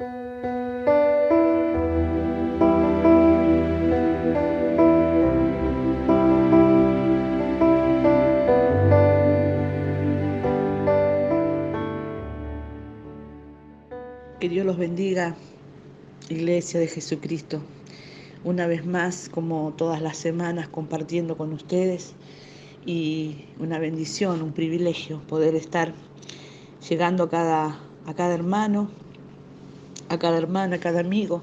Que Dios los bendiga, Iglesia de Jesucristo. Una vez más, como todas las semanas, compartiendo con ustedes, y una bendición, un privilegio poder estar llegando a cada hermano, a cada hermana, a cada amigo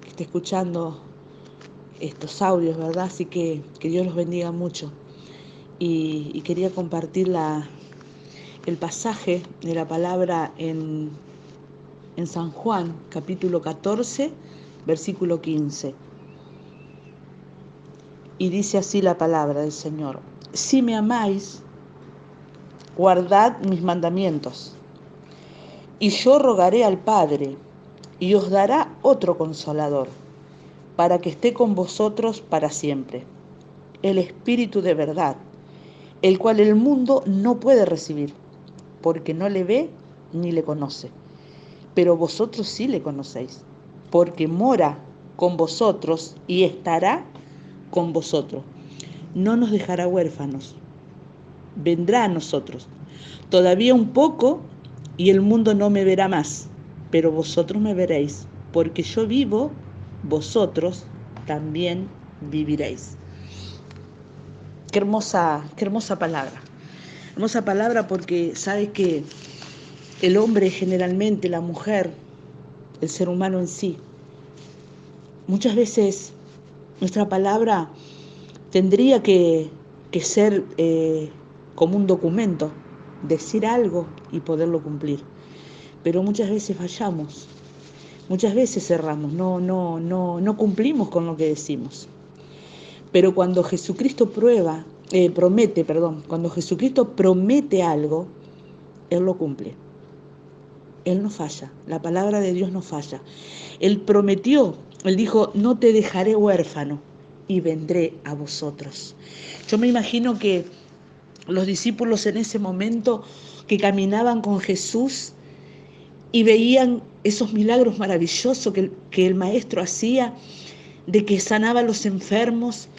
que esté escuchando estos audios, ¿verdad? Así que Dios los bendiga mucho. Y quería compartir el pasaje de la palabra en San Juan, capítulo 14, versículo 15. Y dice así la palabra del Señor: si me amáis, guardad mis mandamientos, y yo rogaré al Padre, y os dará otro consolador, para que esté con vosotros para siempre, el Espíritu de verdad, el cual el mundo no puede recibir, porque no le ve ni le conoce. Pero vosotros sí le conocéis, porque mora con vosotros y estará con vosotros. No nos dejará huérfanos, vendrá a nosotros. Todavía un poco y el mundo no me verá más, pero vosotros me veréis, porque yo vivo, vosotros también viviréis. Qué hermosa palabra. Hermosa palabra porque sabe que el hombre generalmente, la mujer, el ser humano en sí, muchas veces nuestra palabra tendría que ser como un documento, decir algo y poderlo cumplir. Pero muchas veces fallamos, muchas veces cerramos, no cumplimos con lo que decimos. Pero cuando Jesucristo cuando Jesucristo promete algo, Él lo cumple. Él no falla, la palabra de Dios no falla. Él prometió, Él dijo: no te dejaré huérfano y vendré a vosotros. Yo me imagino que los discípulos en ese momento que caminaban con Jesús y veían esos milagros maravillosos que el Maestro hacía, de que sanaba a los enfermos,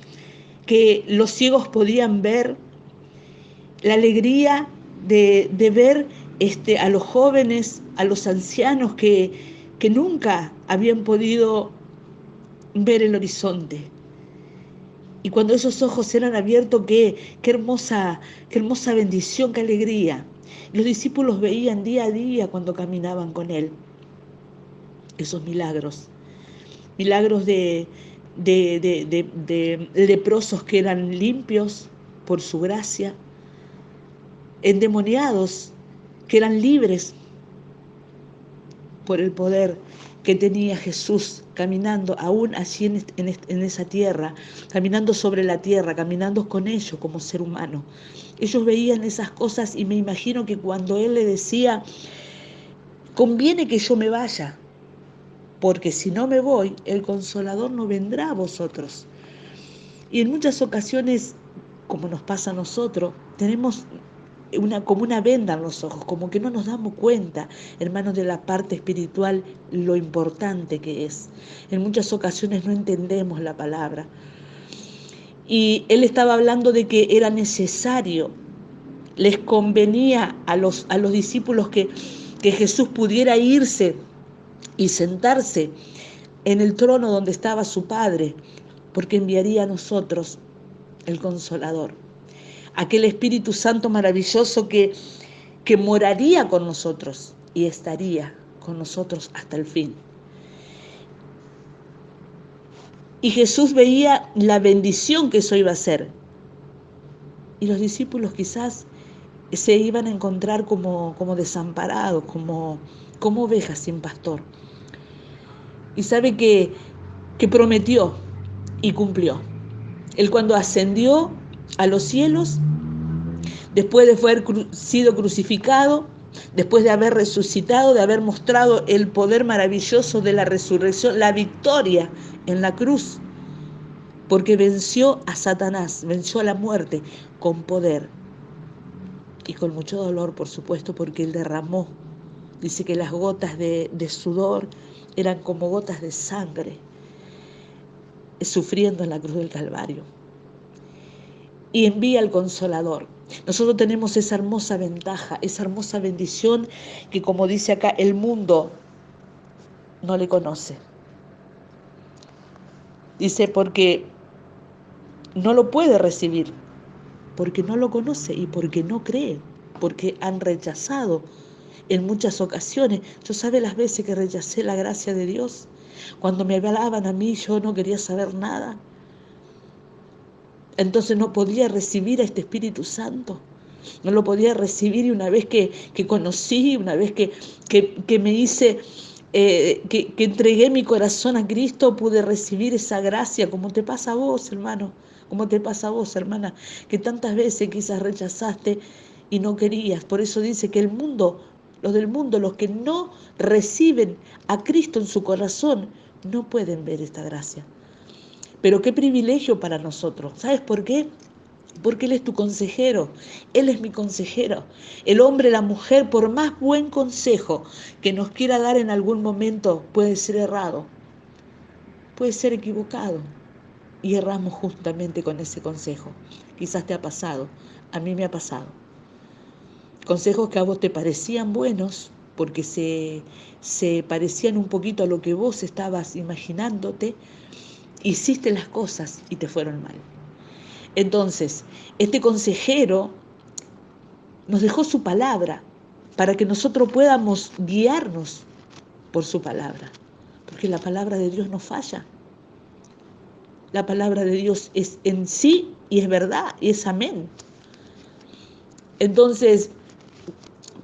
que los ciegos podían ver, la alegría de ver a los jóvenes, a los ancianos que nunca habían podido ver el horizonte. Y cuando esos ojos eran abiertos, qué hermosa bendición, qué alegría. Los discípulos veían día a día cuando caminaban con Él esos milagros de leprosos que eran limpios por su gracia, endemoniados que eran libres por el poder que tenía Jesús caminando aún allí en esa tierra, caminando sobre la tierra, caminando con ellos como ser humano. Ellos veían esas cosas y me imagino que cuando Él le decía: conviene que yo me vaya, porque si no me voy, el Consolador no vendrá a vosotros. Y en muchas ocasiones, como nos pasa a nosotros, tenemos como una venda en los ojos, como que no nos damos cuenta, hermanos, de la parte espiritual, lo importante que es. En muchas ocasiones no entendemos la palabra. Y Él estaba hablando de que era necesario, les convenía a los discípulos que Jesús pudiera irse y sentarse en el trono donde estaba su Padre, porque enviaría a nosotros el Consolador, aquel Espíritu Santo maravilloso que moraría con nosotros y estaría con nosotros hasta el fin. Y Jesús veía la bendición que eso iba a ser. Y los discípulos quizás se iban a encontrar como desamparados, como ovejas sin pastor. Y sabe que prometió y cumplió. Él, cuando ascendió a los cielos, después de haber sido crucificado, después de haber resucitado, de haber mostrado el poder maravilloso de la resurrección, la victoria en la cruz, porque venció a Satanás, venció a la muerte con poder y con mucho dolor, por supuesto, porque Él derramó Dice que las gotas de sudor eran como gotas de sangre, sufriendo en la cruz del Calvario. Y envía al Consolador. Nosotros tenemos esa hermosa ventaja, esa hermosa bendición que, como dice acá, el mundo no le conoce. Dice, porque no lo puede recibir, porque no lo conoce y porque no cree, porque han rechazado en muchas ocasiones. Yo sabe las veces que rechacé la gracia de Dios. Cuando me hablaban a mí, yo no quería saber nada. Entonces no podía recibir a este Espíritu Santo. No lo podía recibir, y una vez que conocí, una vez que me hice, que entregué mi corazón a Cristo, pude recibir esa gracia, como te pasa a vos, hermano, como te pasa a vos, hermana, que tantas veces quizás rechazaste y no querías. Por eso dice que el mundo, los del mundo, los que no reciben a Cristo en su corazón, no pueden ver esta gracia. Pero qué privilegio para nosotros. ¿Sabes por qué? Porque Él es tu consejero, Él es mi consejero. El hombre, la mujer, por más buen consejo que nos quiera dar en algún momento, puede ser errado, puede ser equivocado. Y erramos justamente con ese consejo. Quizás te ha pasado, a mí me ha pasado. Consejos que a vos te parecían buenos, porque se parecían un poquito a lo que vos estabas imaginándote, hiciste las cosas y te fueron mal. Entonces, este consejero nos dejó su palabra para que nosotros podamos guiarnos por su palabra, porque la palabra de Dios no falla. La palabra de Dios es en sí y es verdad y es amén. Entonces,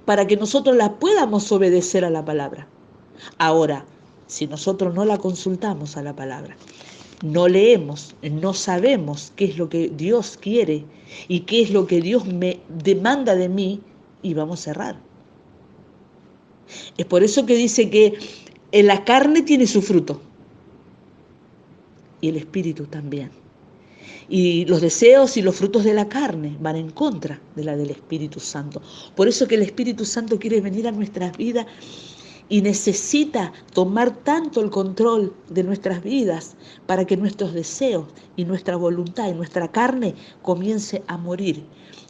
para que nosotros la podamos obedecer a la palabra. Ahora, si nosotros no la consultamos a la palabra, no leemos, no sabemos qué es lo que Dios quiere y qué es lo que Dios me demanda de mí, y vamos a errar. Es por eso que dice que en la carne tiene su fruto y el espíritu también. Y los deseos y los frutos de la carne van en contra de la del Espíritu Santo. Por eso que el Espíritu Santo quiere venir a nuestras vidas y necesita tomar tanto el control de nuestras vidas para que nuestros deseos y nuestra voluntad y nuestra carne comience a morir,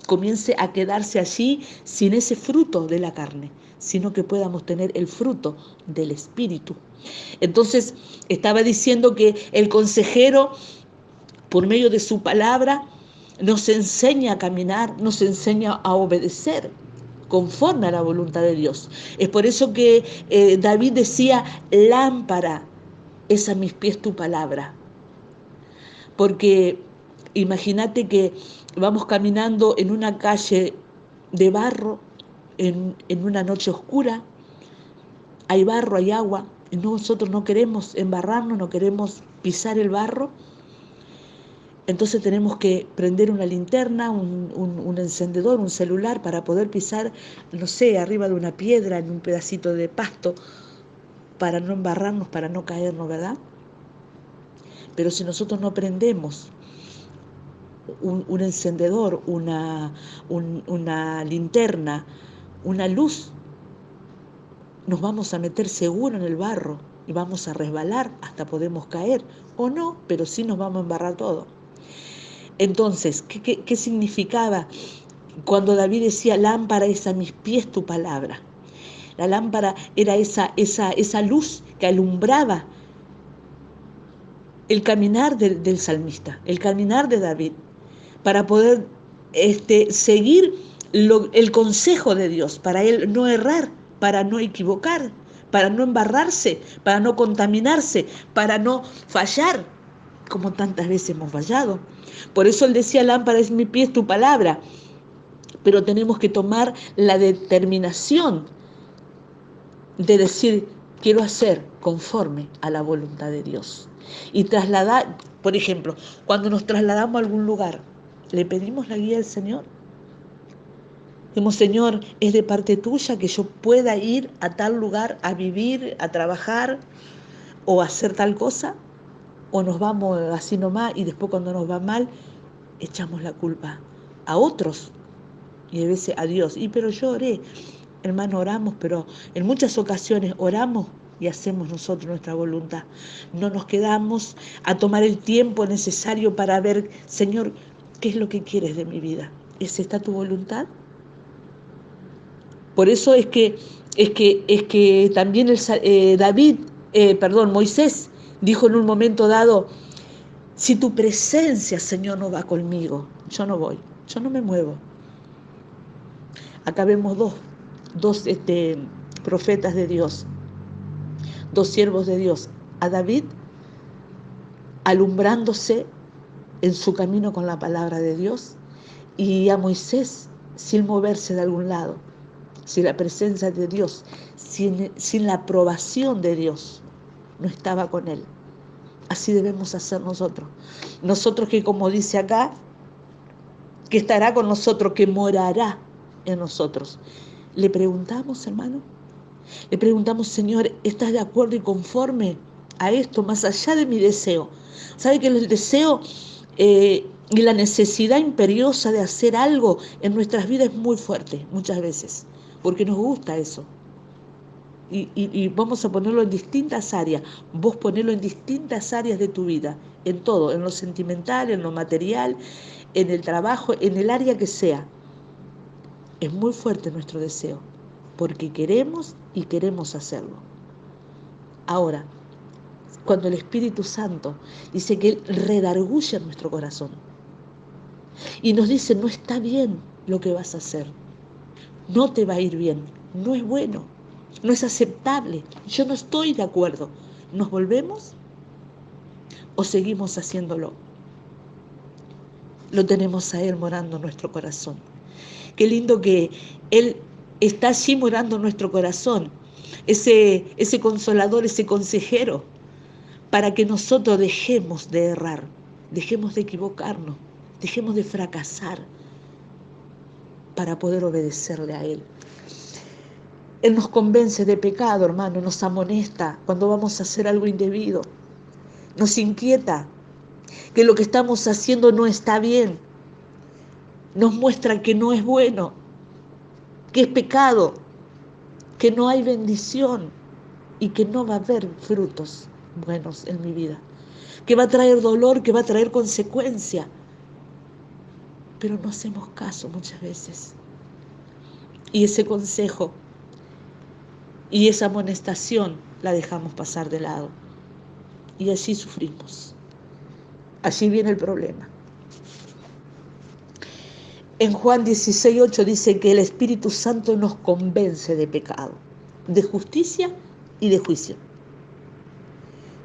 comience a quedarse allí sin ese fruto de la carne, sino que podamos tener el fruto del Espíritu. Entonces, estaba diciendo que el consejero, por medio de su palabra, nos enseña a caminar, nos enseña a obedecer conforme a la voluntad de Dios. Es por eso que David decía, lámpara es a mis pies tu palabra. Porque imagínate que vamos caminando en una calle de barro, en una noche oscura, hay barro, hay agua, y nosotros no queremos embarrarnos, no queremos pisar el barro. Entonces tenemos que prender una linterna, un encendedor, un celular para poder pisar, no sé, arriba de una piedra, en un pedacito de pasto, para no embarrarnos, para no caernos, ¿verdad? Pero si nosotros no prendemos un encendedor, una linterna, una luz, nos vamos a meter seguro en el barro y vamos a resbalar, hasta podemos caer, o no, pero sí nos vamos a embarrar todo. Entonces, ¿qué significaba cuando David decía, lámpara es a mis pies tu palabra? La lámpara era esa luz que alumbraba el caminar del salmista, el caminar de David, para poder seguir el consejo de Dios, para él no errar, para no equivocar, para no embarrarse, para no contaminarse, para no fallar, como tantas veces hemos fallado. Por eso él decía, lámpara es mi pie, es tu palabra. Pero tenemos que tomar la determinación de decir, quiero hacer conforme a la voluntad de Dios. Y trasladar, por ejemplo, cuando nos trasladamos a algún lugar, ¿le pedimos la guía del Señor? Decimos, Señor, ¿es de parte tuya que yo pueda ir a tal lugar a vivir, a trabajar o a hacer tal cosa? ¿O nos vamos así nomás y después cuando nos va mal echamos la culpa a otros y a veces a Dios? Pero yo oré. hermano, oramos, pero en muchas ocasiones oramos y hacemos nosotros nuestra voluntad. No nos quedamos a tomar el tiempo necesario para ver, Señor, ¿qué es lo que quieres de mi vida? ¿Es esta tu voluntad? Por eso es que también Moisés dijo en un momento dado, si tu presencia, Señor, no va conmigo, yo no voy, yo no me muevo. Acá vemos dos profetas de Dios, dos siervos de Dios, a David alumbrándose en su camino con la palabra de Dios y a Moisés sin moverse de algún lado, sin la presencia de Dios, sin la aprobación de Dios, no estaba con él. Así debemos hacer nosotros. Nosotros que, como dice acá, que estará con nosotros, que morará en nosotros. Le preguntamos, hermano, le preguntamos, Señor, ¿estás de acuerdo y conforme a esto, más allá de mi deseo? ¿Sabe que el deseo y la necesidad imperiosa de hacer algo en nuestras vidas es muy fuerte, muchas veces, porque nos gusta eso? Y vamos a ponerlo en distintas áreas, vos ponelo en distintas áreas de tu vida, en todo, en lo sentimental, en lo material, en el trabajo, en el área que sea. Es muy fuerte nuestro deseo, porque queremos y queremos hacerlo. Ahora, cuando el Espíritu Santo dice que Él redarguye nuestro corazón y nos dice, no está bien lo que vas a hacer, no te va a ir bien, no es bueno, no es aceptable, yo no estoy de acuerdo, ¿nos volvemos o seguimos haciéndolo? Lo tenemos a Él morando en nuestro corazón. Qué lindo que Él está allí morando en nuestro corazón, ese consolador, ese consejero, para que nosotros dejemos de errar, dejemos de equivocarnos, dejemos de fracasar para poder obedecerle a Él. Él nos convence de pecado, hermano, nos amonesta cuando vamos a hacer algo indebido, nos inquieta que lo que estamos haciendo no está bien, nos muestra que no es bueno, que es pecado, que no hay bendición y que no va a haber frutos buenos en mi vida, que va a traer dolor, que va a traer consecuencia. Pero no hacemos caso muchas veces. Y ese consejo y esa amonestación la dejamos pasar de lado. Y así sufrimos. Allí viene el problema. En Juan 16:8 dice que el Espíritu Santo nos convence de pecado, de justicia y de juicio.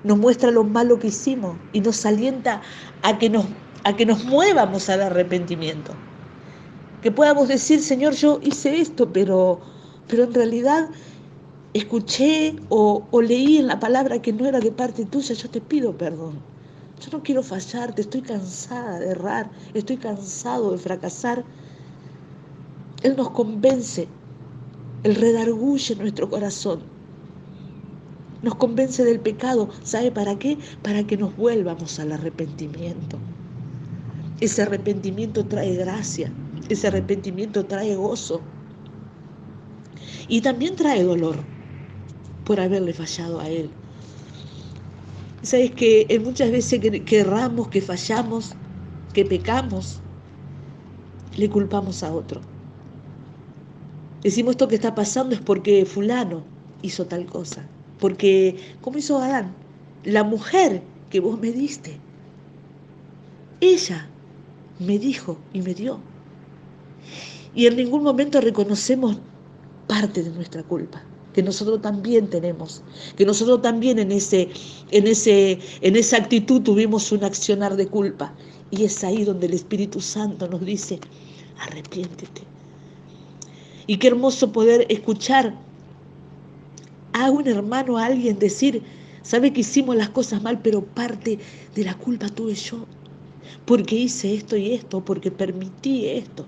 Nos muestra lo malo que hicimos y nos alienta a que nos muevamos al arrepentimiento. Que podamos decir, Señor, yo hice esto, pero en realidad escuché o leí en la palabra que no era de parte tuya, yo te pido perdón. Yo no quiero fallarte, estoy cansada de errar, estoy cansado de fracasar. Él nos convence, Él redarguye nuestro corazón, nos convence del pecado. ¿Sabe para qué? Para que nos vuelvamos al arrepentimiento. Ese arrepentimiento trae gracia, ese arrepentimiento trae gozo y también trae dolor por haberle fallado a Él. ¿Sabes que muchas veces que erramos, que fallamos, que pecamos, le culpamos a otro? Decimos, esto que está pasando es porque fulano hizo tal cosa. Porque, ¿cómo hizo Adán? La mujer que vos me diste, ella me dijo y me dio. Y en ningún momento reconocemos parte de nuestra culpa, que nosotros también tenemos, que nosotros también en esa actitud tuvimos un accionar de culpa. Y es ahí donde el Espíritu Santo nos dice, arrepiéntete. Y qué hermoso poder escuchar a un hermano, a alguien decir, sabe que hicimos las cosas mal, pero parte de la culpa tuve yo, porque hice esto y esto, porque permití esto.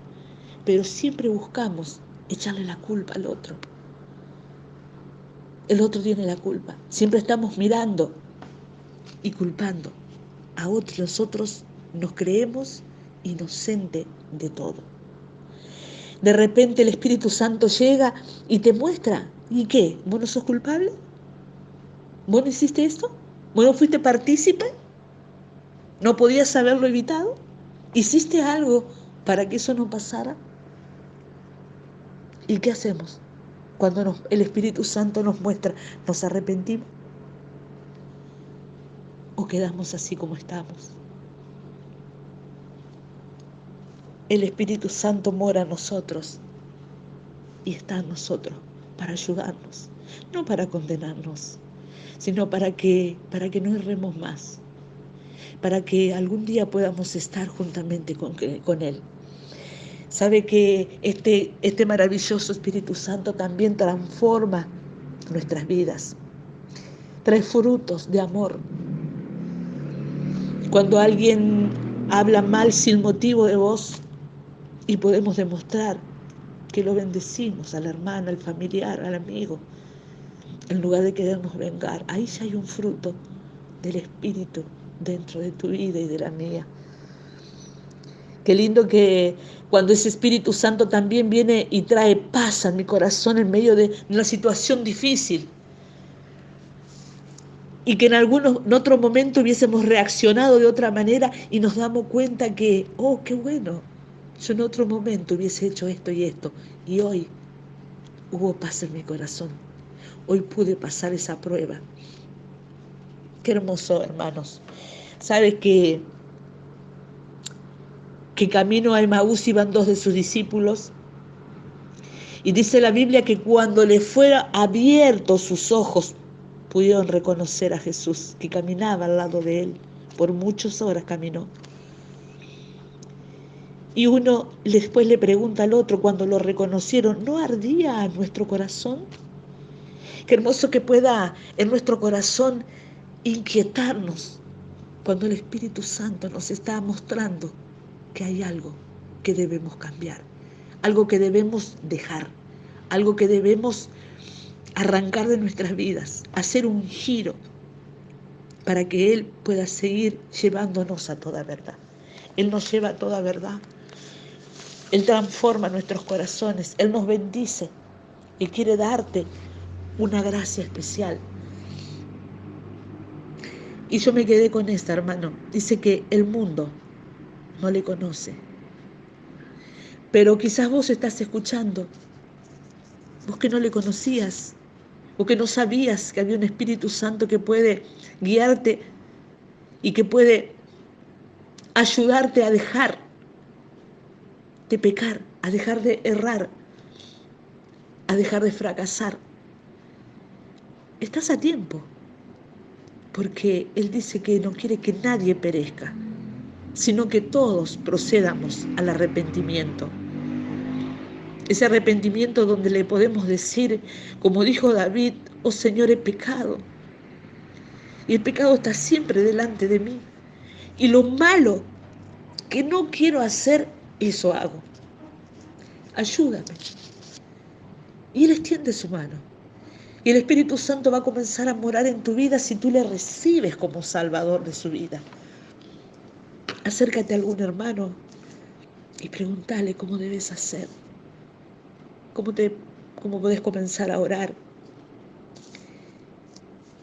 Pero siempre buscamos echarle la culpa al otro. El otro tiene la culpa. Siempre estamos mirando y culpando a otros. Nosotros nos creemos inocentes de todo. De repente el Espíritu Santo llega y te muestra. ¿Y qué? ¿Vos no sos culpable? ¿Vos no hiciste esto? ¿Vos no fuiste partícipe? ¿No podías haberlo evitado? ¿Hiciste algo para que eso no pasara? ¿Y qué hacemos cuando el Espíritu Santo nos muestra? ¿Nos arrepentimos? ¿O quedamos así como estamos? El Espíritu Santo mora en nosotros y está en nosotros para ayudarnos, no para condenarnos, sino para que no erremos más, para que algún día podamos estar juntamente con Él. Sabe que este maravilloso Espíritu Santo también transforma nuestras vidas, trae frutos de amor. Cuando alguien habla mal sin motivo de vos y podemos demostrar que lo bendecimos al hermano, al familiar, al amigo, en lugar de querernos vengar, ahí ya hay un fruto del Espíritu dentro de tu vida y de la mía. Qué lindo que cuando ese Espíritu Santo también viene y trae paz a mi corazón en medio de una situación difícil. Y que en otro momento hubiésemos reaccionado de otra manera y nos damos cuenta que, oh, qué bueno, yo en otro momento hubiese hecho esto y esto. Y hoy hubo paz en mi corazón. Hoy pude pasar esa prueba. Qué hermoso, hermanos. ¿Sabes que camino a Emaús iban dos de sus discípulos? Y dice la Biblia que cuando le fueron abiertos sus ojos, pudieron reconocer a Jesús, que caminaba al lado de él. Por muchas horas caminó. Y uno después le pregunta al otro cuando lo reconocieron, ¿no ardía nuestro corazón? Qué hermoso que pueda en nuestro corazón inquietarnos cuando el Espíritu Santo nos está mostrando que hay algo que debemos cambiar, algo que debemos dejar, algo que debemos arrancar de nuestras vidas, hacer un giro para que Él pueda seguir llevándonos a toda verdad. Él nos lleva a toda verdad. Él transforma nuestros corazones, Él nos bendice y quiere darte una gracia especial. Y yo me quedé con esta, hermano. Dice que el mundo no le conoce. Pero quizás vos estás escuchando, vos que no le conocías, o que no sabías que había un Espíritu Santo que puede guiarte y que puede ayudarte a dejar de pecar, a dejar de errar, a dejar de fracasar. Estás a tiempo, porque Él dice que no quiere que nadie perezca, sino que todos procedamos al arrepentimiento. Ese arrepentimiento donde le podemos decir, como dijo David, oh Señor, he pecado. Y el pecado está siempre delante de mí. Y lo malo que no quiero hacer, eso hago. Ayúdame. Y Él extiende su mano. Y el Espíritu Santo va a comenzar a morar en tu vida si tú le recibes como Salvador de su vida. Acércate a algún hermano y pregúntale cómo debes hacer. Cómo podés comenzar a orar.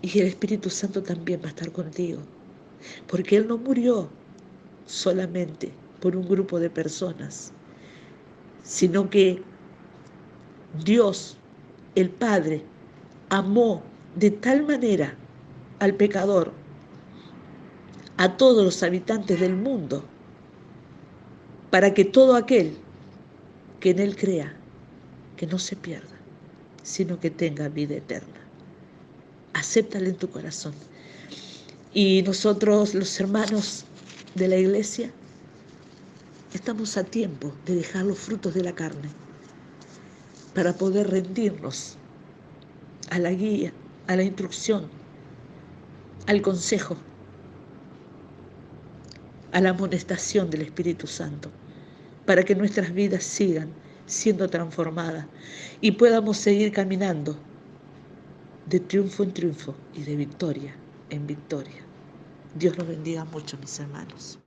Y el Espíritu Santo también va a estar contigo. Porque Él no murió solamente por un grupo de personas, sino que Dios, el Padre, amó de tal manera al pecador, a todos los habitantes del mundo, para que todo aquel que en Él crea, que no se pierda, sino que tenga vida eterna. Acéptale en tu corazón. Y nosotros, los hermanos de la iglesia, estamos a tiempo de dejar los frutos de la carne para poder rendirnos a la guía, a la instrucción, al consejo, a la amonestación del Espíritu Santo, para que nuestras vidas sigan siendo transformadas y podamos seguir caminando de triunfo en triunfo y de victoria en victoria. Dios los bendiga mucho, mis hermanos.